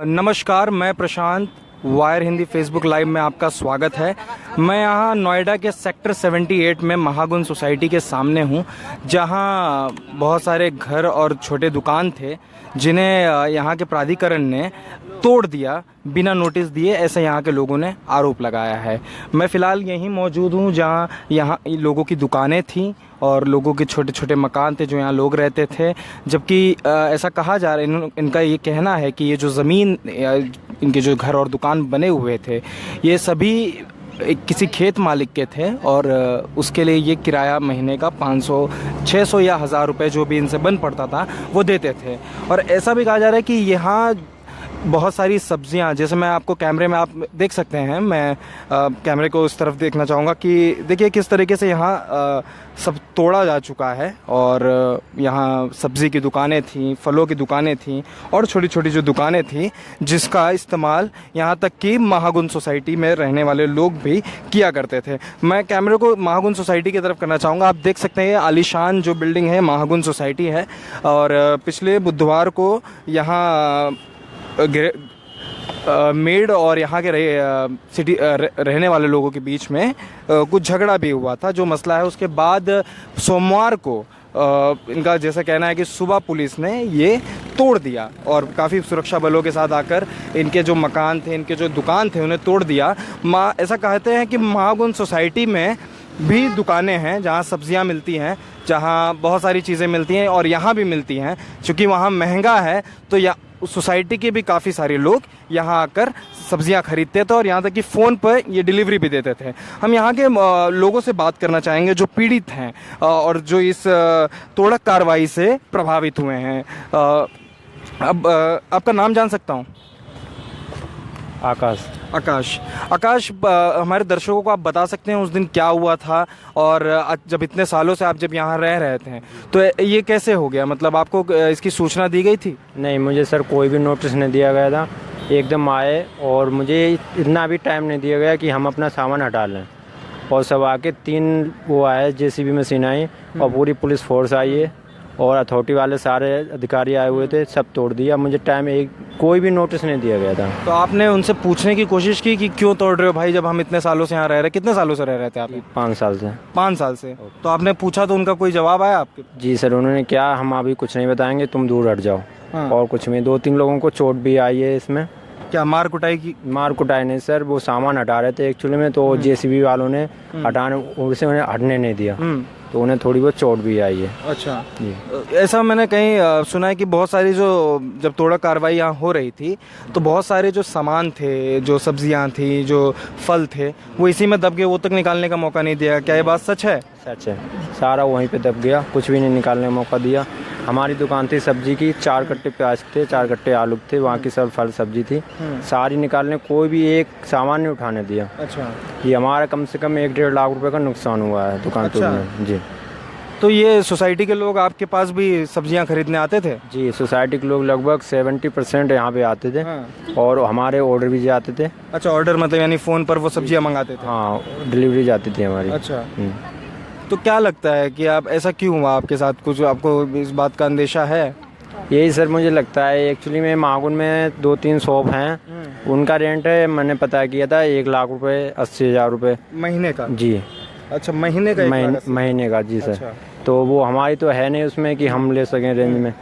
नमस्कार, मैं प्रशांत। Wire Hindi Facebook live में आपका स्वागत है। मैं यहाँ नोएडा के सेक्टर 78 में महागुन सोसाइटी के सामने हूँ, जहाँ बहुत सारे घर और छोटे दुकान थे जिन्हें यहाँ के प्राधिकरण ने तोड़ दिया बिना नोटिस दिए, ऐसे यहाँ के लोगों ने आरोप लगाया है। मैं फ़िलहाल यहीं मौजूद हूँ जहाँ यहाँ लोगों की दुकानें थीं और लोगों के छोटे छोटे मकान थे जो यहाँ लोग रहते थे। जबकि ऐसा कहा जा रहा है, इनका ये कहना है कि ये जो ज़मीन, इनके जो घर और दुकान बने हुए थे, ये सभी किसी खेत मालिक के थे और उसके लिए ये किराया महीने का 500, 600 या 1000 रुपये जो भी इनसे बन पड़ता था वो देते थे। और ऐसा भी कहा जा रहा है कि यहाँ बहुत सारी सब्जियां, जैसे मैं आपको कैमरे में आप देख सकते हैं, मैं कैमरे को उस तरफ देखना चाहूँगा कि देखिए किस तरीके से यहाँ सब तोड़ा जा चुका है। और यहाँ सब्ज़ी की दुकानें थीं, फलों की दुकानें थीं और छोटी छोटी जो दुकानें थीं जिसका इस्तेमाल यहाँ तक कि महागुन सोसाइटी में रहने वाले लोग भी किया करते थे। मैं कैमरे को महागुन सोसाइटी की तरफ करना चाहूँगा। आप देख सकते हैं ये आलीशान जो बिल्डिंग है महागुन सोसाइटी है। और पिछले बुधवार को यहाँ मेड और यहाँ के रहने वाले लोगों के बीच में कुछ झगड़ा भी हुआ था, जो मसला है। उसके बाद सोमवार को इनका जैसा कहना है कि सुबह पुलिस ने ये तोड़ दिया और काफ़ी सुरक्षा बलों के साथ आकर इनके जो मकान थे, इनके जो दुकान थे, उन्हें तोड़ दिया। ऐसा कहते हैं कि महागुन सोसाइटी में भी दुकानें हैं जहाँ सब्जियाँ मिलती हैं, जहाँ बहुत सारी चीज़ें मिलती हैं और यहाँ भी मिलती हैं। चूँकि वहाँ महंगा है तो या उस सोसाइटी के भी काफ़ी सारे लोग यहाँ आकर सब्जियाँ खरीदते थे और यहाँ तक कि फ़ोन पर ये डिलीवरी भी देते थे। हम यहाँ के लोगों से बात करना चाहेंगे जो पीड़ित हैं और जो इस तोड़क कार्रवाई से प्रभावित हुए हैं। अब आपका नाम जान सकता हूँ? आकाश। आकाश, हमारे दर्शकों को आप बता सकते हैं उस दिन क्या हुआ था? और जब इतने सालों से आप जब यहाँ रह रहे थे तो ये कैसे हो गया? मतलब आपको इसकी सूचना दी गई थी? नहीं, मुझे सर कोई भी नोटिस नहीं दिया गया था। एकदम आए और मुझे इतना भी टाइम नहीं दिया गया कि हम अपना सामान हटा लें। और सब आके 3 वो आए, जेसीबी मशीन आई और पूरी पुलिस फोर्स आई है और अथॉरिटी वाले सारे अधिकारी आए हुए थे, सब तोड़ दिया। मुझे कोई भी नोटिस नहीं दिया गया था। तो आपने उनसे पूछने की कोशिश की कि क्यों तोड़ रहे हो भाई, जब हम इतने सालों से यहाँ रह रहे हैं? कितने सालों से रह रहे थे आप? 5 साल से। 5 साल से। तो आपने पूछा तो उनका कोई जवाब आया आपके? जी सर, उन्होंने क्या, हम अभी कुछ नहीं बताएंगे, तुम दूर हट जाओ। हाँ। और कुछ नहीं। 2-3 लोगों को चोट भी आई है इसमें। क्या मार कुटाई की? मार कुटाई नहीं सर, वो सामान हटा रहे थे एक्चुअली में, तो जेसीबी वालों ने उसे उन्हें हटने नहीं दिया, तो उन्हें थोड़ी बहुत चोट भी आई है। अच्छा जी। ऐसा मैंने कहीं सुना है कि बहुत सारी जब तोड़ा कार्रवाई यहाँ हो रही थी तो बहुत सारे जो सामान थे, जो सब्जियाँ थी, जो फल थे, वो इसी में दब गए, वो तक निकालने का मौका नहीं दिया। क्या ये बात सच है? सच है, सारा वहीं पे दब गया, कुछ भी नहीं निकालने का मौका दिया। हमारी दुकान थी सब्जी की, 4 कट्टे प्याज थे, 4 कट्टे आलू थे, वहाँ की सब फल सब्जी थी, सारी निकालने, कोई भी एक सामान नहीं उठाने दिया। अच्छा। ये हमारा कम से कम 1-1.5 लाख रुपए का नुकसान हुआ है दुकान तोड़ने। जी। तो ये सोसाइटी के लोग आपके पास भी सब्जियां खरीदने आते थे? जी, सोसाइटी के लोग लगभग 70% यहाँ पे आते थे। हाँ। और हमारे ऑर्डर भी जाते थे। अच्छा, ऑर्डर मतलब यानी फ़ोन पर वो सब्जियां मंगाते थे? हाँ, डिलीवरी जाती थी हमारी। अच्छा। तो क्या लगता है कि आप ऐसा क्यों हुआ आपके साथ? कुछ आपको इस बात का अंदेशा है? यही सर मुझे लगता है। एक्चुअली में महागुन में 2-3 शॉप हैं, उनका रेंट है, मैंने पता किया था 1 लाख रुपए, 80,000 रुपये महीने का? जी। अच्छा, महीने का? महीने का जी सर। अच्छा। तो वो हमारी तो है नहीं उसमें कि हम ले सकें रेंज में,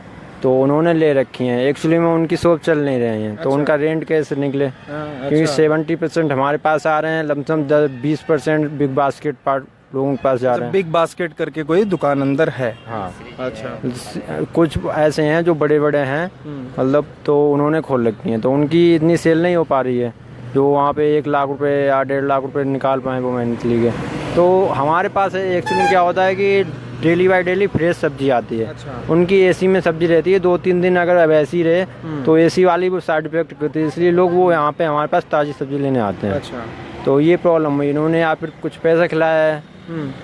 तो उन्होंने ले रखी हैं। एक्चुअली में उनकी शॉप चल नहीं रही हैं, तो उनका रेंट कैसे निकले? क्योंकि 70% हमारे पास आ रहे हैं, लमसम 20% बिग बास्केट पार्ट लोगों के पास जा रहे हैं। बिग बास्केट करके कोई दुकान अंदर है? हाँ। अच्छा। कुछ ऐसे हैं जो बड़े बड़े हैं, मतलब, तो उन्होंने खोल रखी हैं, तो उनकी इतनी सेल नहीं हो पा रही है जो वहाँ पे 1 लाख रुपए या 1.5 लाख रुपए निकाल पाए, वो मैंने निकली गए। तो हमारे पास एक्चुअली क्या होता है कि डेली बाय डेली फ्रेश सब्जी आती है। अच्छा। उन्की एसी में सब्जी रहती है, 2-3 दिन अगर वैसी रहे तो एसी वाली वो साइड इफेक्ट करती है, इसलिए लोग वो यहाँ पे हमारे पास ताज़ी सब्जी लेने आते हैं। अच्छा। तो ये प्रॉब्लम हुई, इन्होंने या फिर कुछ पैसा खिलाया है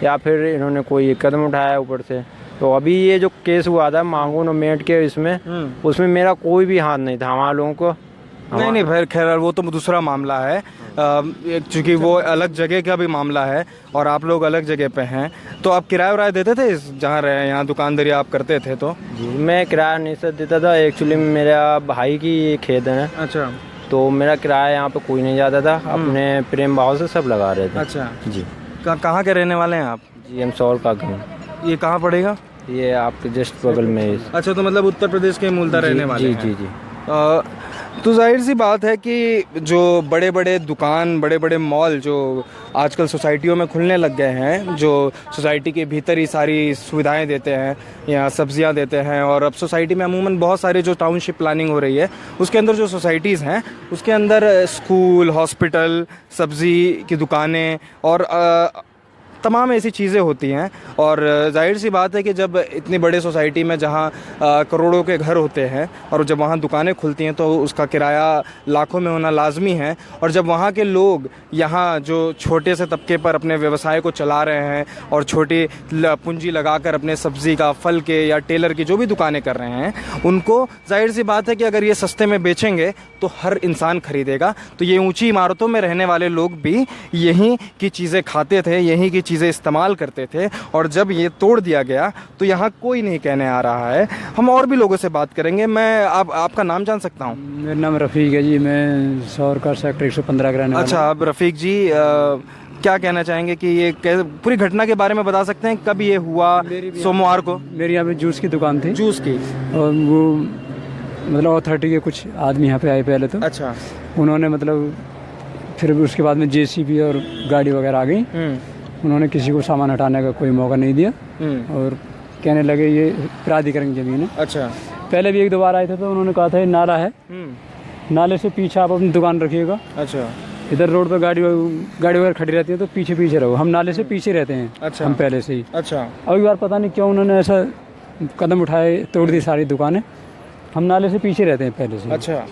या फिर इन्होंने कोई कदम उठाया है ऊपर से। तो अभी ये जो केस हुआ था महागुन और मेट के उसमें मेरा कोई भी हाथ नहीं था। हमारे लोगों को नहीं, खैर वो तो दूसरा मामला है। चूँकि वो अलग जगह का भी मामला है और आप लोग अलग जगह पे हैं, तो आप किराया वराया देते थे जहाँ रहे, यहाँ दुकानदारी आप करते थे तो? जी मैं किराया नहीं सर देता था, एक्चुअली मेरा भाई की ये खेत है। अच्छा। तो मेरा किराया यहाँ पे कोई नहीं जाता था, अपने प्रेम भाव से सब लगा रहे थे। अच्छा जी। कहाँ के रहने वाले हैं आप? जी हम सौर का गाँव। ये कहाँ पड़ेगा? ये आपके जस्ट बगल में ही। अच्छा, तो मतलब उत्तर प्रदेश के मूलतः रहने वाले जी हैं। जी जी। तो जाहिर सी बात है कि जो बड़े बड़े दुकान, बड़े बड़े मॉल जो आजकल सोसाइटियों में खुलने लग गए हैं, जो सोसाइटी के भीतर ही सारी सुविधाएं देते हैं या सब्जियां देते हैं, और अब सोसाइटी में अमूमन बहुत सारे जो टाउनशिप प्लानिंग हो रही है उसके अंदर जो सोसाइटीज़ हैं उसके अंदर स्कूल, हॉस्पिटल, सब्ज़ी की दुकानें और तमाम ऐसी चीज़ें होती हैं। और जाहिर सी बात है कि जब इतनी बड़े सोसाइटी में जहाँ करोड़ों के घर होते हैं और जब वहाँ दुकानें खुलती हैं तो उसका किराया लाखों में होना लाजमी है। और जब वहाँ के लोग यहाँ जो छोटे से तबके पर अपने व्यवसाय को चला रहे हैं और छोटी पूंजी लगाकर अपने सब्ज़ी का, फल के या टेलर की जो भी दुकानें कर रहे हैं, उनको जाहिर सी बात है कि अगर ये सस्ते में बेचेंगे तो हर इंसान ख़रीदेगा। तो ये ऊंची इमारतों में रहने वाले लोग भी यहीं की चीज़ें खाते थे, यहीं की चीज़ें इस्तेमाल करते थे, और जब ये तोड़ दिया गया तो यहाँ कोई नहीं कहने आ रहा है। हम और भी लोगों से बात करेंगे। मैं आपका नाम जान सकता हूँ? मेरा नाम रफ़ीक है जी, मैं सौर का सेक्टर 115 का रहने वाला। अच्छा, आप रफ़ीक जी क्या कहना चाहेंगे कि ये पूरी घटना के बारे में बता सकते हैं? कब ये हुआ? सोमवार को मेरी यहाँ पे जूस की दुकान थी। जूस की? और वो मतलब अथॉरिटी के कुछ आदमी यहाँ पे आए पहले तो। अच्छा। उन्होंने मतलब फिर उसके बाद में जेसीबी और गाड़ी वगैरह आ गई। उन्होंने किसी को सामान हटाने का कोई मौका नहीं दिया और कहने लगे ये प्राधिकरण की ज़मीन है। अच्छा। पहले भी एक दो बार आए थे तो उन्होंने कहा था ये नाला है, नाले से पीछे आप अपनी दुकान रखिएगा। अच्छा। इधर रोड पर गाड़ी वगैरह खड़ी रहती है तो पीछे पीछे रहो। हम नाले से पीछे रहते हैं। अच्छा। हम पहले से ही। अच्छा। अब एक बार पता नहीं क्यों उन्होंने ऐसा कदम उठाए, तोड़ दी सारी दुकानें। हम नाले से पीछे रहते हैं पहले से। अच्छा।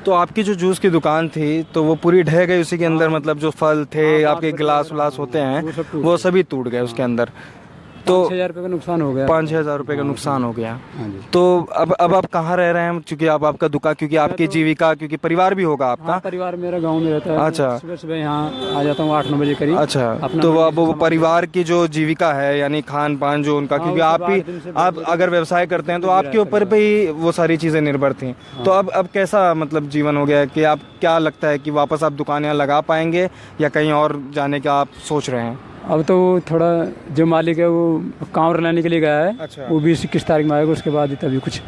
तो आपकी जो जूस की दुकान थी तो वो पूरी ढह गई उसी के अंदर? मतलब जो फल थे, आपके गिलास विलास होते हैं, वो सभी टूट गए उसके अंदर? तो 5,000 रुपये का नुकसान हो गया। 5,000 रुपये का नुकसान हो गया। हाँ जी। तो अब आप कहाँ रह रहे हैं? क्योंकि आपका दुकान, क्योंकि आपकी जीविका, क्योंकि परिवार भी होगा आपका। हाँ, परिवार मेरा गांव में रहता है। अच्छा। सुबह सुबह यहाँ आ जाता हूँ 8-9 बजे करीब। अच्छा। तो अब वो परिवार की जो जीविका है यानी खान पान जो उनका, क्योंकि आप अगर व्यवसाय करते हैं तो आपके ऊपर पे ही वो सारी चीज़ें निर्भर थी। तो अब कैसा मतलब जीवन हो गया कि आप, क्या लगता है कि वापस आप दुकान यहाँ लगा पाएंगे या कहीं और जाने का आप सोच रहे हैं? अब तो थोड़ा जो मालिक है वो काम लाने के लिए गया है। अच्छा। वो भी 21 तारीख में आएगा, उसके बाद ही तभी कुछ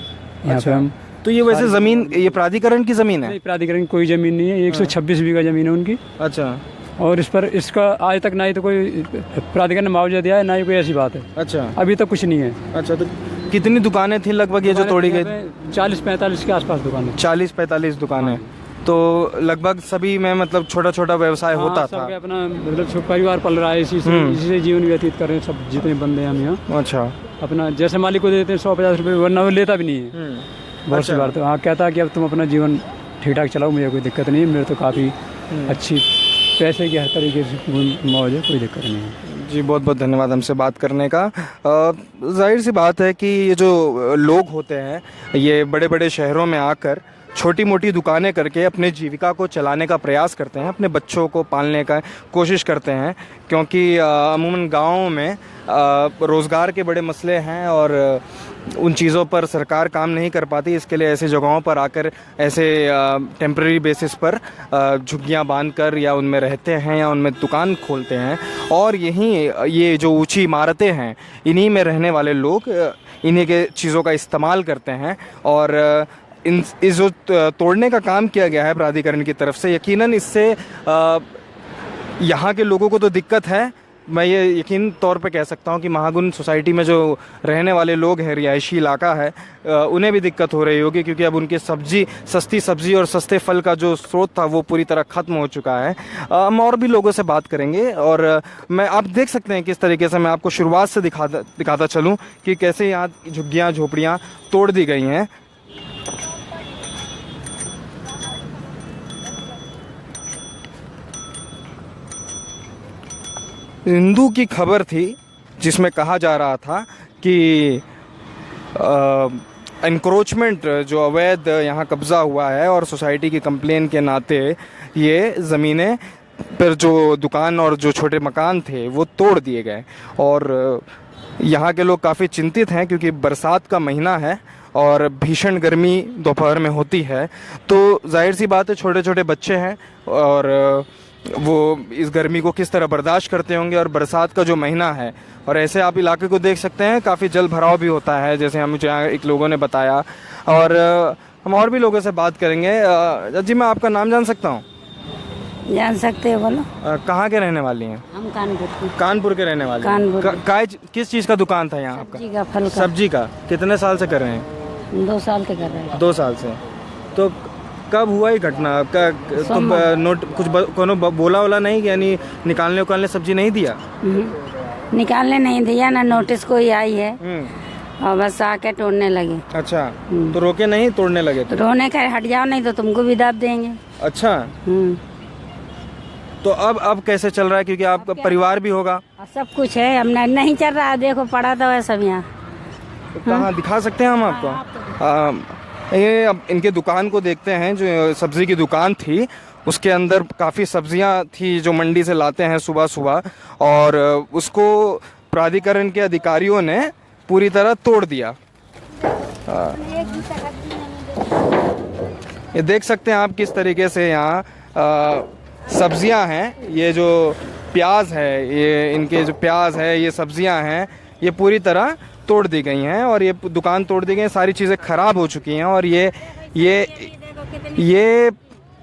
यहाँ पे हम। तो ये वैसे ज़मीन, ये प्राधिकरण की ज़मीन है? नहीं, प्राधिकरण की कोई ज़मीन नहीं है। 126 बीघा ज़मीन है उनकी। अच्छा। और इस पर इसका आज तक ना ही तो कोई प्राधिकरण ने मुआवजा दिया है, ना ही कोई ऐसी बात है। अच्छा। अभी तक कुछ नहीं है। अच्छा। तो कितनी दुकानें थी लगभग ये जो तोड़ी गई? 40-45 के आसपास दुकानें। 40-45 दुकानें। तो लगभग सभी में मतलब छोटा छोटा व्यवसाय होता था? अपना मतलब परिवार पल रहा है, इसी से जीवन व्यतीत कर रहे हैं सब जितने बंदे हैं हम यहाँ। अच्छा। अपना जैसे मालिक को देते हैं 100-50 रुपये, वरना वो लेता भी नहीं है बहुत सी बार। तो हाँ, कहता है कि अब तुम अपना जीवन ठीक ठाक चलाओ, मुझे कोई दिक्कत नहीं है, मेरे तो काफ़ी अच्छी पैसे की हर तरीके से मौज है, कोई दिक्कत नहीं है। जी, बहुत बहुत धन्यवाद हमसे बात करने का। जाहिर सी बात है कि ये जो लोग होते हैं ये बड़े बड़े शहरों में आकर छोटी मोटी दुकानें करके अपने जीविका को चलाने का प्रयास करते हैं, अपने बच्चों को पालने का कोशिश करते हैं, क्योंकि अमूमन गाँवों में रोज़गार के बड़े मसले हैं और उन चीज़ों पर सरकार काम नहीं कर पाती। इसके लिए ऐसी जगहों पर आकर ऐसे टेम्परेरी बेसिस पर झुग्गियाँ बांधकर या उनमें रहते हैं या उनमें दुकान खोलते हैं। और यहीं ये जो ऊंची इमारतें हैं इन्हीं में रहने वाले लोग इन्हीं के चीज़ों का इस्तेमाल करते हैं। और इस जो तोड़ने का काम किया गया है प्राधिकरण की तरफ से, यकीनन इससे यहाँ के लोगों को तो दिक्कत है। मैं ये यकीन तौर पे कह सकता हूँ कि महागुन सोसाइटी में जो रहने वाले लोग हैं, रिहायशी इलाका है, उन्हें भी दिक्कत हो रही होगी, क्योंकि अब उनके सस्ती सब्जी और सस्ते फल का जो स्रोत था वो पूरी तरह ख़त्म हो चुका है। हम और भी लोगों से बात करेंगे और मैं, आप देख सकते हैं किस तरीके से मैं आपको शुरुआत से दिखाता चलूँ कि कैसे यहाँ झुग्गियाँ झोपड़ियाँ तोड़ दी गई हैं। हिंदू की खबर थी जिसमें कहा जा रहा था कि एनक्रोचमेंट जो अवैध यहाँ कब्ज़ा हुआ है और सोसाइटी की कंप्लेन के नाते ये ज़मीनें पर जो दुकान और जो छोटे मकान थे वो तोड़ दिए गए। और यहाँ के लोग काफ़ी चिंतित हैं क्योंकि बरसात का महीना है और भीषण गर्मी दोपहर में होती है, तो जाहिर सी बात है छोटे छोटे बच्चे हैं और वो इस गर्मी को किस तरह बर्दाश्त करते होंगे। और बरसात का जो महीना है और ऐसे आप इलाके को देख सकते हैं, काफ़ी जल भराव भी होता है जैसे हम मुझे यहाँ एक लोगों ने बताया। और हम और भी लोगों से बात करेंगे। जी मैं आपका नाम जान सकता हूँ? जान सकते हो, बोलो। कहाँ के रहने वाली हैं? हम कानपुर के। कानपुर के रहने वाले कानपुर। किस चीज़ का दुकान था यहाँ आपका? सब्जी का, फल का। सब्जी का। कितने साल से कर रहे हैं? 2 साल से कर रहे हैं। 2 साल से। तो कब हुआ ये घटना आपका? नोट कुछ कोनो बोला वाला नहीं, यानी निकालने उकालने सब्जी नहीं दिया? निकालने नहीं दिया ना, नोटिस कोई आई है और बस आके तोड़ने लगे। अच्छा, तो रोके नहीं, तोड़ने लगे? तो रोने का हट जाओ नहीं तो तुमको भी दाब देंगे। अच्छा, तो अब कैसे चल रहा है? क्योंकि आपका परिवार भी होगा। सब कुछ है, हमने नहीं चल रहा है, देखो पड़ा तो है सब यहाँ। तो कहाँ दिखा सकते हैं हम आपको? ये अब इनके दुकान को देखते हैं, जो सब्जी की दुकान थी उसके अंदर काफ़ी सब्जियां थी जो मंडी से लाते हैं सुबह सुबह, और उसको प्राधिकरण के अधिकारियों ने पूरी तरह तोड़ दिया। ये देख सकते हैं आप किस तरीके से यहाँ सब्जियां हैं। ये जो प्याज है, ये इनके जो प्याज है, ये सब्जियां हैं, ये पूरी तरह तोड़ दी गई हैं और ये दुकान तोड़ दी गई, सारी चीज़ें ख़राब हो चुकी हैं। और ये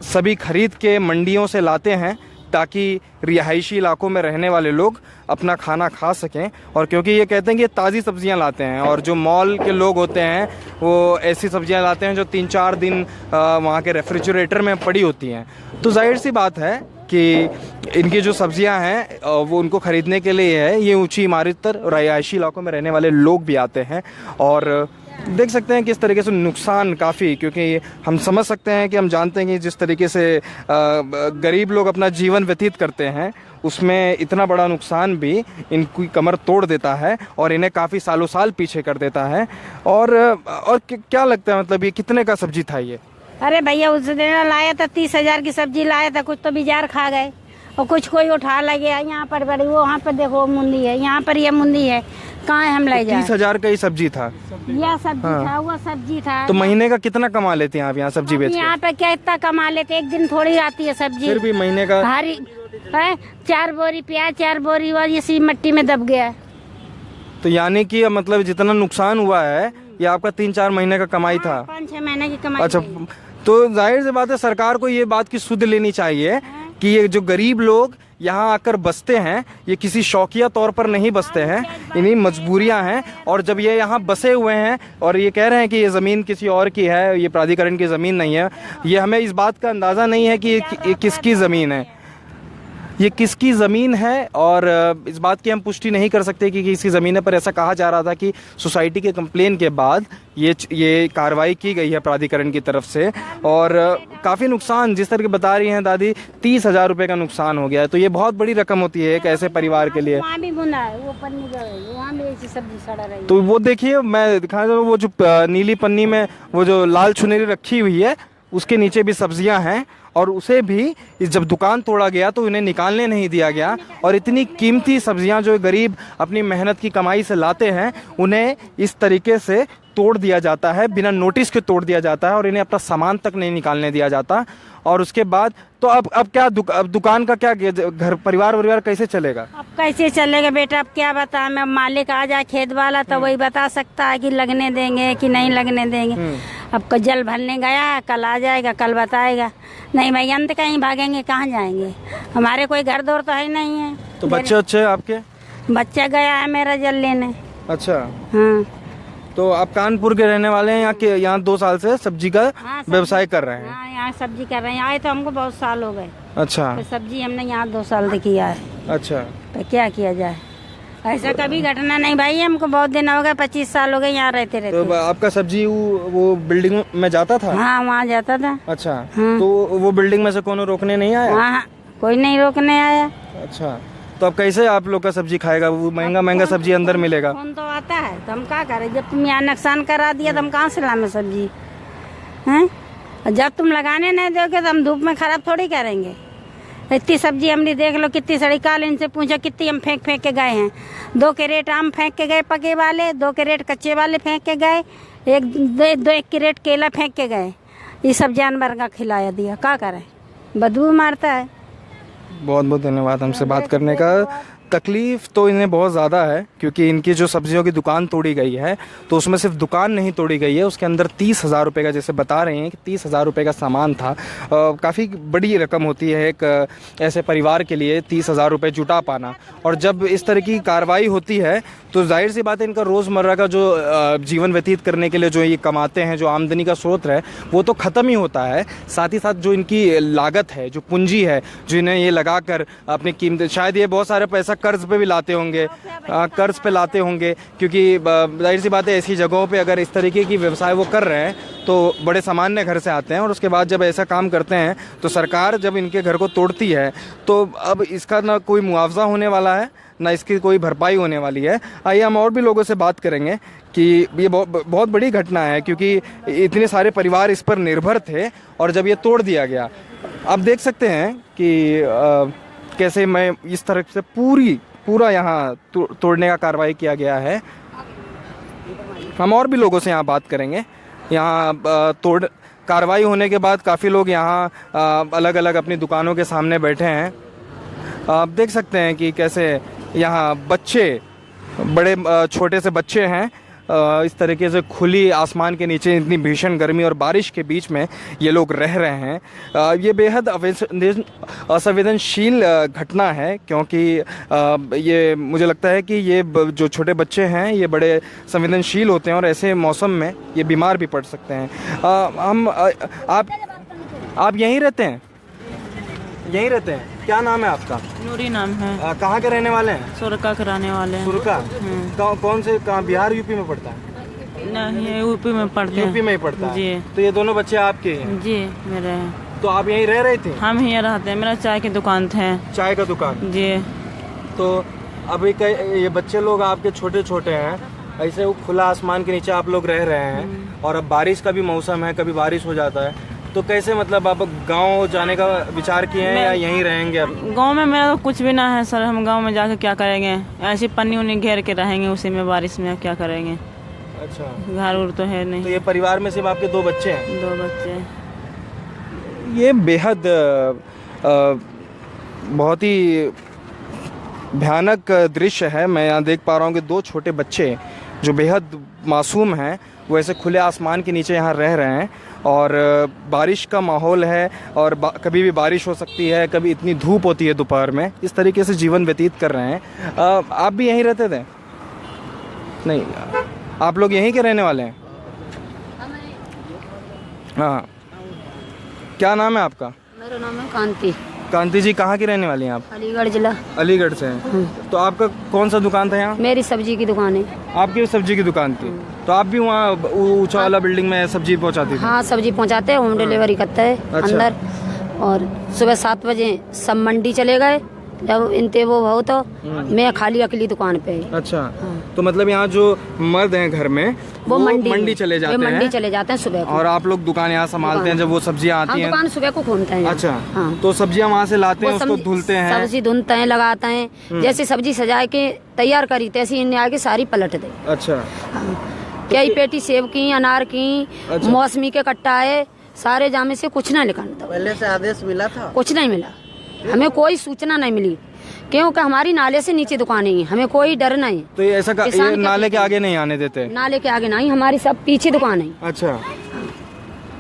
सभी खरीद के मंडियों से लाते हैं ताकि रिहायशी इलाकों में रहने वाले लोग अपना खाना खा सकें। और क्योंकि ये कहते हैं कि ये ताज़ी सब्जियां लाते हैं, और जो मॉल के लोग होते हैं वो ऐसी सब्जियां लाते हैं जो 3-4 दिन वहाँ के रेफ्रिजरेटर में पड़ी होती हैं। तो जाहिर सी बात है कि इनकी जो सब्जियां हैं वो उनको ख़रीदने के लिए है। ये ऊंची इमारत पर रिहायशी इलाकों में रहने वाले लोग भी आते हैं और देख सकते हैं किस तरीके से नुकसान काफ़ी, क्योंकि हम समझ सकते हैं कि हम जानते हैं कि जिस तरीके से गरीब लोग अपना जीवन व्यतीत करते हैं उसमें इतना बड़ा नुकसान भी इनकी कमर तोड़ देता है और इन्हें काफ़ी सालों साल पीछे कर देता है। और क्या लगता है, मतलब ये कितने का सब्जी था ये? अरे भैया उस दिन लाया था 30,000 की सब्जी लाया था, कुछ तो बाजार खा गए और कुछ कोई उठा लगे। यहाँ पर बड़ी, वो वहाँ पर देखो मुंदी है, यहाँ पर ये मुंदी है, कहाँ हम ले जाए? 30,000 का ही सब्जी था? यह सब्जी था, वो सब्जी था। तो महीने का कितना कमा लेते हैं आप यहाँ सब्जी बेच के? यहाँ पे क्या इतना कमा लेते, एक दिन थोड़ी आती है सब्जी। फिर भी महीने का हरी है 4 बोरी प्याज, 4 बोरी और ये सी मिट्टी में दब गया। तो यानी कि मतलब जितना नुकसान हुआ है ये आपका 3-4 महीने का कमाई था? 5-6 महीने की कमाई। अच्छा, तो जाहिर सी बात है सरकार को ये बात की सुध लेनी चाहिए कि ये जो गरीब लोग यहाँ आकर बसते हैं ये किसी शौकिया तौर पर नहीं बसते हैं, इन्हीं मजबूरियां हैं। और जब ये यहाँ बसे हुए हैं और ये कह रहे हैं कि ये ज़मीन किसी और की है, ये प्राधिकरण की ज़मीन नहीं है, ये हमें इस बात का अंदाज़ा नहीं है कि ये किसकी ज़मीन है, ये किसकी ज़मीन है। और इस बात की हम पुष्टि नहीं कर सकते कि किसकी ज़मीन है, पर ऐसा कहा जा रहा था कि सोसाइटी के कंप्लेन के बाद ये कार्रवाई की गई है प्राधिकरण की तरफ से। और काफ़ी नुकसान, जिस तरह की बता रही हैं दादी, 30,000 रुपये का नुकसान हो गया है। तो ये बहुत बड़ी रकम होती है एक ऐसे परिवार के लिए। वहाँ भी बुना है, वो पन्नी वहाँ भी ऐसी सब्जी सड़ा रही है। तो वो देखिए, मैं दिखा रहा हूँ, वो जो नीली पन्नी में वो जो लाल चुनरी रखी हुई है उसके नीचे भी सब्जियां हैं, और उसे भी जब दुकान तोड़ा गया तो इन्हें निकालने नहीं दिया गया। और इतनी कीमती सब्जियां जो गरीब अपनी मेहनत की कमाई से लाते हैं उन्हें इस तरीके से तोड़ दिया जाता है, बिना नोटिस के तोड़ दिया जाता है और इन्हें अपना सामान तक नहीं निकालने दिया जाता। और उसके बाद तो अब क्या अब दुकान का क्या, घर परिवार कैसे चलेगा? अब कैसे चलेगा बेटा, अब क्या बता मैं, मालिक आ जाए खेत वाला तो वही बता सकता है कि लगने देंगे कि नहीं लगने देंगे। अब जल भरने गया, कल आ जाएगा, कल बताएगा। नहीं भाई, अंत कहीं भागेंगे, कहाँ जाएंगे? हमारे कोई घर दौर तो है नहीं है। तो बच्चे आपके? बच्चा गया है मेरा जल लेने। अच्छा, हाँ। तो आप कानपुर के रहने वाले हैं, यहाँ 2 साल से सब्जी का व्यवसाय कर रहे हैं? हाँ, यहाँ सब्जी कर रहे हैं। आए तो हमको बहुत साल हो गए। अच्छा, तो सब्जी हमने यहाँ 2 साल से किया है। अच्छा, तो क्या किया जाए, ऐसा कभी घटना नहीं भाई, हमको बहुत दिन हो गए, 25 साल हो गए यहाँ रहते रहते। तो आपका सब्जी वो बिल्डिंग में जाता था? हाँ, वहाँ जाता था। अच्छा, हाँ। तो वो बिल्डिंग में से कोनो रोकने नहीं आया? हाँ, कोई नहीं रोकने आया। अच्छा, तो अब कैसे आप लोग का सब्जी खाएगा? वो महंगा सब्जी अंदर मिलेगा। कौन तो आता है तो हम क्या करें? जब तुम यहाँ नुकसान करा दिया तो हम कहाँ से लामे सब्जी हैं? जब तुम लगाने नहीं दोगे तो हम धूप में खराब थोड़ी करेंगे। इतनी सब्जी हमने देख लो कितनी सड़ी। काल इनसे पूछा कितनी हम फेंक के गए हैं। 2 कैरेट आम फेंक के गए पके वाले, 2 कैरेट कच्चे वाले फेंक के गए, एक कैरेट केला फेंक के गए। ये सब जानवर का खिलाया दिया, क्या करें? बदबू मारता है। बहुत बहुत धन्यवाद हमसे बात करने का। तकलीफ तो इन्हें बहुत ज़्यादा है क्योंकि इनकी जो सब्जियों की दुकान तोड़ी गई है तो उसमें सिर्फ दुकान नहीं तोड़ी गई है, उसके अंदर 30,000 रुपये का, जैसे बता रहे हैं कि 30,000 रुपये का सामान था। काफ़ी बड़ी रकम होती है एक ऐसे परिवार के लिए 30,000 रुपये जुटा पाना। और जब इस तरह की कार्रवाई होती है तो जाहिर सी बात है इनका रोज़मर्रा का जो जीवन व्यतीत करने के लिए जो ये कमाते हैं, जो आमदनी का स्रोत है, वो तो ख़त्म ही होता है। साथ ही साथ जो इनकी लागत है, जो पूंजी है, जो इन्हें ये लगाकर अपनी कीमत, शायद ये बहुत सारा पैसा कर्ज पे भी लाते होंगे, कर्ज पे लाते होंगे क्योंकि जाहिर सी बात है ऐसी जगहों पे अगर इस तरीके की व्यवसाय वो कर रहे हैं तो बड़े सामान्य घर से आते हैं और उसके बाद जब ऐसा काम करते हैं तो सरकार जब इनके घर को तोड़ती है तो अब इसका ना कोई मुआवजा होने वाला है ना इसकी कोई भरपाई होने वाली है। आइए हम और भी लोगों से बात करेंगे कि ये बहुत बड़ी घटना है क्योंकि इतने सारे परिवार इस पर निर्भर थे और जब ये तोड़ दिया गया, आप देख सकते हैं कि कैसे मैं इस तरह से पूरा यहाँ तोड़ने का कार्रवाई किया गया है। हम और भी लोगों से यहाँ बात करेंगे। यहाँ कार्रवाई होने के बाद काफ़ी लोग यहाँ अलग अलग अपनी दुकानों के सामने बैठे हैं। आप देख सकते हैं कि कैसे यहाँ बच्चे, बड़े छोटे से बच्चे हैं, इस तरीके से खुली आसमान के नीचे इतनी भीषण गर्मी और बारिश के बीच में ये लोग रह रहे हैं। ये बेहद असंवेदनशील घटना है क्योंकि ये मुझे लगता है कि ये जो छोटे बच्चे हैं ये बड़े संवेदनशील होते हैं और ऐसे मौसम में ये बीमार भी पड़ सकते हैं। आप यहीं रहते हैं? यहीं रहते हैं। क्या नाम है आपका? नूरी नाम है। कहाँ के रहने वाले हैं? सुरका के रहने वाले हैं। सुरका? कौन से, कहाँ, बिहार यूपी में पड़ता है? नहीं, यूपी में पढ़ते हैं। यूपी में ही पड़ता है जी। तो ये दोनों बच्चे आपके हैं? जी मेरे हैं। तो आप यहीं रह रहे थे? हम यहीं रहते हैं, मेरा चाय की दुकान है। चाय का दुकान? जी। तो अभी ये बच्चे लोग आपके छोटे छोटे हैं, ऐसे वो खुला आसमान के नीचे आप लोग रह रहे हैं और अब बारिश का भी मौसम है, कभी बारिश हो जाता है, तो कैसे मतलब आप गांव जाने का विचार किए हैं या यहीं रहेंगे अब? गांव में मेरा तो कुछ भी ना है सर, हम गांव में जाके क्या करेंगे? ऐसी पन्नी उन्नी घेर के रहेंगे उसी में, बारिश में क्या करेंगे? अच्छा, घर उर तो है नहीं। तो ये परिवार में सिर्फ आपके 2 बच्चे हैं? 2 बच्चे। ये बेहद बहुत ही भयानक दृश्य है। मैं यहाँ देख पा रहा हूँ कि 2 छोटे बच्चे जो बेहद मासूम हैं वो ऐसे खुले आसमान के नीचे यहाँ रह रहे हैं और बारिश का माहौल है और कभी भी बारिश हो सकती है, कभी इतनी धूप होती है दोपहर में। इस तरीके से जीवन व्यतीत कर रहे हैं। आप भी यहीं रहते थे? नहीं, आप लोग यहीं के रहने वाले हैं? हाँ। क्या नाम है आपका? मेरा नाम है कांति। कांति जी, कहाँ की रहने वाली हैं आप? अलीगढ़ जिला। अलीगढ़ से हैं। तो आपका कौन सा दुकान था यहाँ? मेरी सब्जी की दुकान है। आपकी सब्जी की दुकान थी? तो आप भी वहाँ ऊंचा वाला बिल्डिंग में सब्जी पहुँचाती थी? हाँ, सब्जी पहुँचाते हैं, होम डिलीवरी करते हैं। अच्छा। अंदर। और सुबह 7 बजे सब मंडी चले गए, जब इनते वो भाव तो मैं खाली अकेली दुकान पे। अच्छा। तो मतलब यहाँ जो मर्द हैं घर में वो मंडी चले जाते हैं? मंडी चले जाते हैं सुबह को। और आप लोग दुकान यहाँ संभालते हैं जब वो सब्जियाँ आती हैं? दुकान सुबह को घूमते हैं। अच्छा। हाँ। तो सब्जियाँ वहाँ से लाते हैं, उसको धुलते हैं? सब्जी धुलते हैं, लगाते हैं। जैसे सब्जी सजा के तैयार करी तैसी इन्हें आगे सारी पलट दे। अच्छा। क्या पेटी सेब की, अनार की, मौसमी के कट्टा है, सारे जामे से कुछ ना लिखा था। पहले से आदेश मिला था? कुछ नहीं मिला, हमें कोई सूचना नहीं मिली क्योंकि हमारी नाले से नीचे दुकानें हैं, हमें कोई डर नहीं। तो ये ऐसा ये नाले के आगे नहीं आने देते? नाले के आगे नहीं, हमारी सब पीछे दुकान है। अच्छा।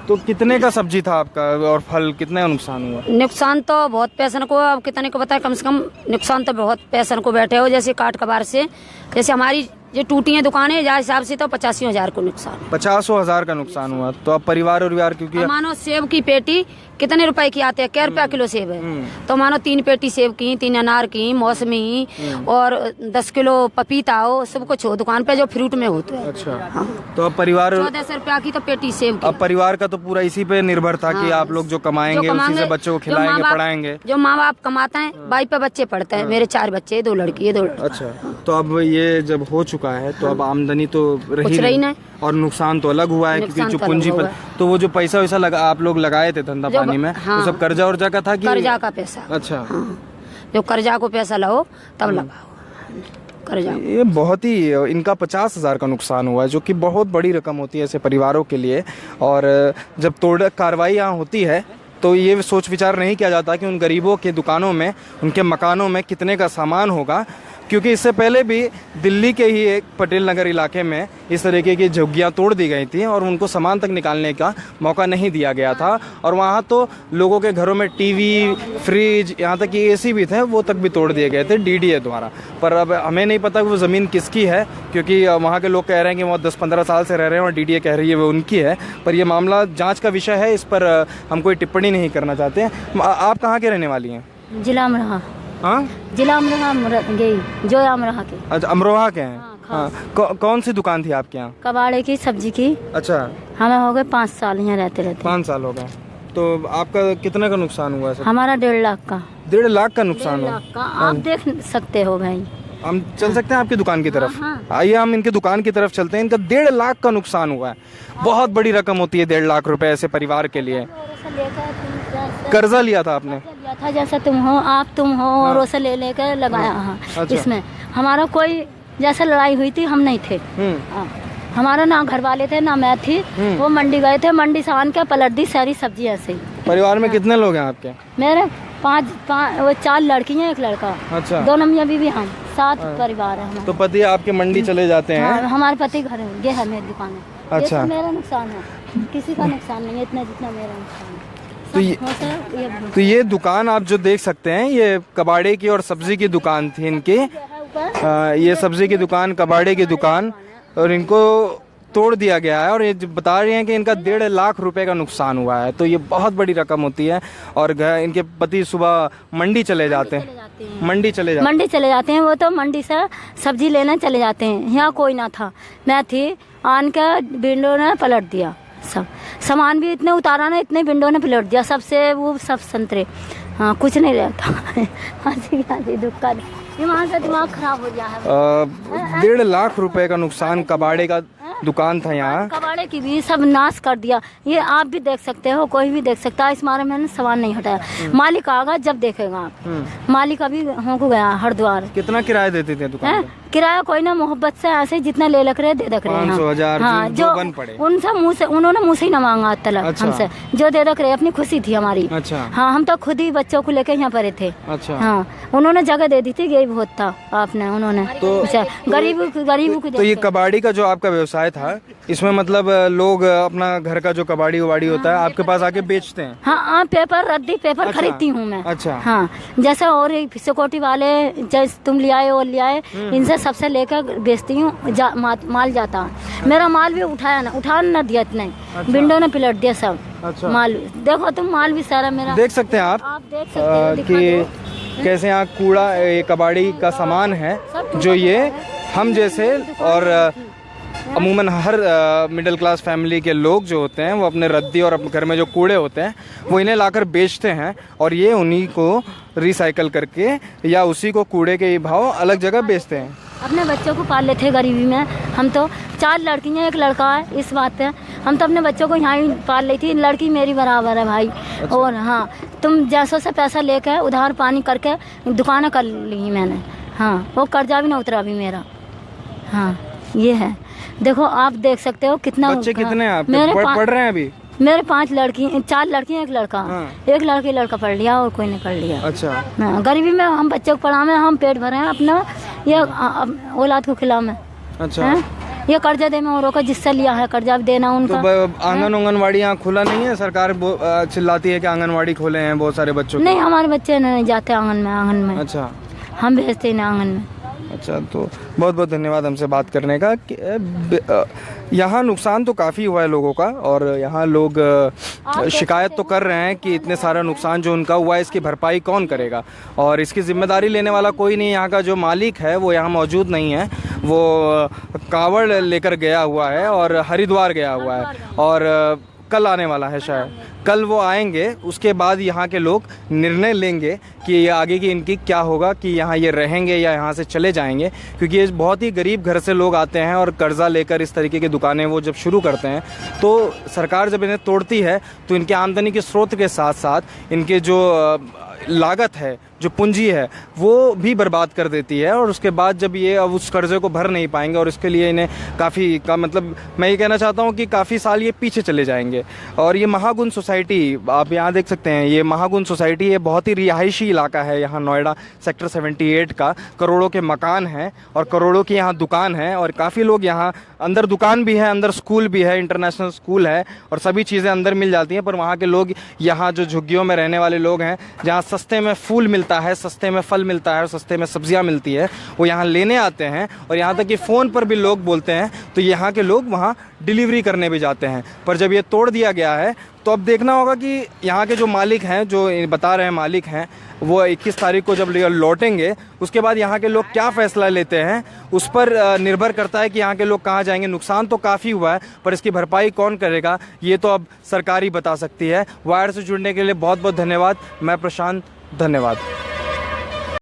तो कितने का सब्जी था आपका और फल कितने का नुकसान हुआ? नुकसान तो बहुत पैसन को, अब कितने को बताए, कम से कम नुकसान तो बहुत पैसन को बैठे हो। जैसे काट कबार से, जैसे हमारी जो टूटी है दुकानें, जहाँ हिसाब से तो 85,000 को नुकसान। 85,000 का नुकसान हुआ। तो अब परिवार और क्योंकि मानो सेब की पेटी कितने रुपए की आते हैं, क्या रुपया किलो सेब है। तो मानो 3 पेटी सेब की, 3 अनार की, मौसमी और 10 किलो पपीता हो, सब कुछ हो दुकान पे जो फ्रूट में होता है। अच्छा, तो अब परिवार 1400 रुपया की तो पेटी सेब की। अब परिवार का तो पूरा इसी पे निर्भर था कि आप लोग जो कमाएंगे उसी से बच्चों को खिलाएंगे, पढ़ाएंगे। जो माँ बाप कमाते हैं बाई पे बच्चे पढ़ते हैं। मेरे 4 बच्चे, 2 लड़की, 2 लड़का। अच्छा, तो अब ये जब हो चुका है तो अब आमदनी तो रही नहीं और नुकसान तो अलग हुआ है, क्योंकि जो पूंजी पर तो वो जो पैसा वैसा लगा आप लोग लगाए थे धंधा पानी में, तो सब कर्जा उर्जा का था कि कर्जा का पैसा। अच्छा, जो कर्जा को पैसा लो तब लगाओ कर्जा। ये बहुत ही इनका 50,000 का नुकसान हुआ है, जो कि बहुत बड़ी रकम होती है ऐसे परिवारों के लिए। और जब तोड़ कार्रवाई यहाँ होती है तो ये सोच विचार नहीं किया जाता कि उन गरीबों के दुकानों में, उनके मकानों में कितने का सामान होगा, क्योंकि इससे पहले भी दिल्ली के ही एक पटेल नगर इलाके में इस तरीके की झुग्गियाँ तोड़ दी गई थी और उनको सामान तक निकालने का मौका नहीं दिया गया था। और वहाँ तो लोगों के घरों में टीवी, फ्रिज, यहाँ तक कि एसी भी थे, वो तक भी तोड़ दिए गए थे डीडीए द्वारा। पर अब हमें नहीं पता कि वो ज़मीन किसकी है, क्योंकि वहाँ के लोग कह रहे हैं कि वो 10-15 साल से रह रहे हैं और डीडीए कह रही है वो उनकी है। पर यह मामला जाँच का विषय है, इस पर हम कोई टिप्पणी नहीं करना चाहते हैं। आप कहाँ के रहने वाली हैं? जिला अमरोहा। हाँ, जिला अमरोहा गई जो अमरोहा के। अच्छा, अमरोहा के हैं। हाँ, कौन सी दुकान थी आपके यहाँ? कबाड़े की, सब्जी की। अच्छा, हमें हो गए 5 साल यहाँ रहते 5 साल हो गए। तो आपका कितना का नुकसान हुआ? हमारा 1.5 लाख का। 1.5 लाख का नुकसान हुआ? 1.5 लाख का। आप देख सकते हो भाई। हम चल सकते हैं आपकी दुकान की तरफ? हाँ। आइए हम इनकी दुकान की तरफ चलते हैं। इनका 1.5 लाख का नुकसान हुआ है। बहुत बड़ी रकम होती है 1.5 लाख रुपए ऐसे परिवार के लिए। कर्जा लिया था आपने? लिया था, जैसा तुम हो, तुम हो और उसे ले लेकर लगाया। हाँ। अच्छा। इसमें हमारा कोई जैसे लड़ाई हुई थी हम नहीं थे। हाँ। हमारा ना घर वाले थे ना मैं थी। वो मंडी गए थे, मंडी से आन के पलट दी सारी सब्जी ऐसे ही। परिवार में कितने लोग हैं आपके? मेरे 4 लड़की हैं, 1 लड़का। अच्छा, 2 मियाँ बीवी, हम 7 परिवार है हमारा। तो पति आपके मंडी चले जाते हैं? हाँ, हमारे पति घर है, ये है मेरी दुकान है। अच्छा। ये तो मेरा नुकसान है, किसी का नुकसान नहीं है इतना जितना मेरा नुकसान है। तो ये दुकान आप जो देख सकते हैं, ये कबाड़े की और सब्जी की दुकान थी इनकी। ये सब्जी की दुकान, कबाड़े की दुकान, और इनको तोड़ दिया गया है। और ये बता रहे हैं कि इनका 1.5 लाख रुपए का नुकसान हुआ है। तो ये बहुत बड़ी रकम होती है। और इनके पति सुबह मंडी चले जाते हैं। मंडी चले जाते हैं। वो तो मंडी से सब्जी लेने चले जाते हैं। यहाँ कोई ना था, मैं थी। आन के विंडो ने पलट दिया, सब सामान भी इतने उतारा ना, इतने विंडो ने पलट दिया, सबसे वो सब संतरे। हाँ, कुछ नहीं रहता। हंसी दुख का दिमाग का दिमाग खराब हो गया है। 1.5 लाख रुपए का नुकसान। कबाड़े का दुकान था यहाँ, कबाड़े की भी सब नाश कर दिया। ये आप भी देख सकते हो, कोई भी देख सकता है। इस बारे में सवाल नहीं हटाया। मालिक आएगा जब देखेगा आप। मालिक अभी हो गया हरिद्वार। कितना किराया देते थे दुकान? किराया कोई ना, मोहब्बत से ऐसे जितना ले लग रहे दे दक रहे हैं। 500,000 हाँ, जो बन पड़े उनसे मुँह से, उन्होंने मुँह से ही ना मांगा तलब। अच्छा। हमसे जो दे दक रहे, अपनी खुशी थी हमारी। अच्छा। हाँ, हम तो खुद ही बच्चों को लेके यहाँ पर थे। अच्छा। हाँ, उन्होंने जगह दे दी थी, यही बहुत था आपने, उन्होंने गरीबों को। तो ये कबाड़ी का जो आपका व्यवसाय था, इसमें मतलब लोग अपना घर का जो कबाड़ी होता है आपके पास आके बेचते हैं? हाँ, पेपर, रद्दी पेपर। अच्छा। खरीदती हूँ मैं। अच्छा। हाँ, जैसे और सिक्योरिटी वाले जैसे तुम ले आए और ले आए, इनसे सबसे लेकर बेचती हूँ। माल जाता है। मेरा माल भी उठा न दिया इतने। अच्छा। विंडो ने पलट दिया सब। अच्छा। माल देखो तुम, माल भी सारा मेरा देख सकते हैं आप देख सकते हो, दिखा कि कैसे यहाँ कूड़ा, ये कबाड़ी का सामान है जो ये हम जैसे और अमूमन हर मिडिल क्लास फैमिली के लोग जो होते हैं वो अपने रद्दी और अपने घर में जो कूड़े होते हैं वो इन्हें लाकर बेचते हैं और ये उन्हीं को रिसाइकल करके या उसी को कूड़े के भाव अलग जगह बेचते हैं। अपने बच्चों को पाल लेते गरीबी में। हम तो 4 लड़कियां, 1 लड़का है। इस बात पे हम तो अपने बच्चों को यहाँ ही पाल ली थी। लड़की मेरी बराबर है भाई। अच्छा। और हाँ, तुम जैसों से पैसा लेकर उधार पानी करके दुकानें कर ली मैंने। हाँ, वो कर्जा भी ना उतरा अभी मेरा। हाँ, ये है। देखो आप देख सकते हो कितना। बच्चे कितने हैं आपके? पढ़ रहे हैं अभी? मेरे 4 लड़कियां, 1 लड़का। हाँ। 1 लड़का पढ़ लिया और कोई नहीं पढ़ लिया। अच्छा। हाँ, गरीबी में हम बच्चों को पढ़ा में हम पेट भरे हैं अपना, ये औलाद को खिला में। अच्छा। ये कर्जा दे में औरों का जिससे लिया है कर्जा भी देना उनका। तो आंगनवाड़ी यहाँ खुला नहीं है? सरकार चिल्लाती है कि आंगनवाड़ी खोले हैं बहुत सारे बच्चों। नहीं, हमारे बच्चे नहीं जाते आंगन में। अच्छा। हम भेजते हैं आंगन में। अच्छा, तो बहुत बहुत धन्यवाद हमसे बात करने का। यहाँ नुकसान तो काफ़ी हुआ है लोगों का, और यहाँ लोग शिकायत तो कर रहे हैं कि इतने सारा नुकसान जो उनका हुआ है इसकी भरपाई कौन करेगा, और इसकी जिम्मेदारी लेने वाला कोई नहीं। यहाँ का जो मालिक है वो यहाँ मौजूद नहीं है, वो कावड़ लेकर गया हुआ है और हरिद्वार गया हुआ है, और कल आने वाला है शायद। कल वो आएंगे, उसके बाद यहाँ के लोग निर्णय लेंगे कि ये आगे की इनकी क्या होगा, कि यहाँ ये रहेंगे या यहाँ से चले जाएंगे। क्योंकि ये बहुत ही गरीब घर से लोग आते हैं और कर्जा लेकर इस तरीके की दुकानें वो जब शुरू करते हैं, तो सरकार जब इन्हें तोड़ती है तो इनके आमदनी के स्रोत के साथ साथ इनके जो लागत है, जो पूंजी है, वो भी बर्बाद कर देती है। और उसके बाद जब ये अब उस कर्जे को भर नहीं पाएंगे, और इसके लिए इन्हें काफ़ी का मतलब मैं ये कहना चाहता हूँ कि काफ़ी साल ये पीछे चले जाएंगे। और ये महागुण सोसाइटी आप यहाँ देख सकते हैं, ये महागुण सोसाइटी ये बहुत ही रिहायशी इलाका है यहाँ नोएडा सेक्टर 78 का। करोड़ों के मकान हैं और करोड़ों की यहाँ दुकान है, और काफ़ी लोग यहाँ अंदर दुकान भी है, अंदर स्कूल भी है, इंटरनेशनल स्कूल है, और सभी चीज़ें अंदर मिल जाती हैं। पर वहाँ के लोग, यहाँ जो झुग्गियों में रहने वाले लोग हैं, जहाँ सस्ते में फूल मिलता है, सस्ते में फल मिलता है और सस्ते में सब्जियां मिलती है, वो यहाँ लेने आते हैं। और यहाँ तक कि फ़ोन पर भी लोग बोलते हैं तो यहाँ के लोग वहाँ डिलीवरी करने भी जाते हैं। पर जब ये तोड़ दिया गया है तो अब देखना होगा कि यहाँ के जो मालिक हैं, जो बता रहे हैं मालिक हैं, वो 21 तारीख को जब लौटेंगे उसके बाद यहाँ के लोग क्या फ़ैसला लेते हैं उस पर निर्भर करता है कि यहाँ के लोग कहाँ जाएंगे। नुकसान तो काफ़ी हुआ है, पर इसकी भरपाई कौन करेगा ये तो अब सरकार ही बता सकती है। वायर से जुड़ने के लिए बहुत बहुत धन्यवाद। मैं प्रशांत, धन्यवाद।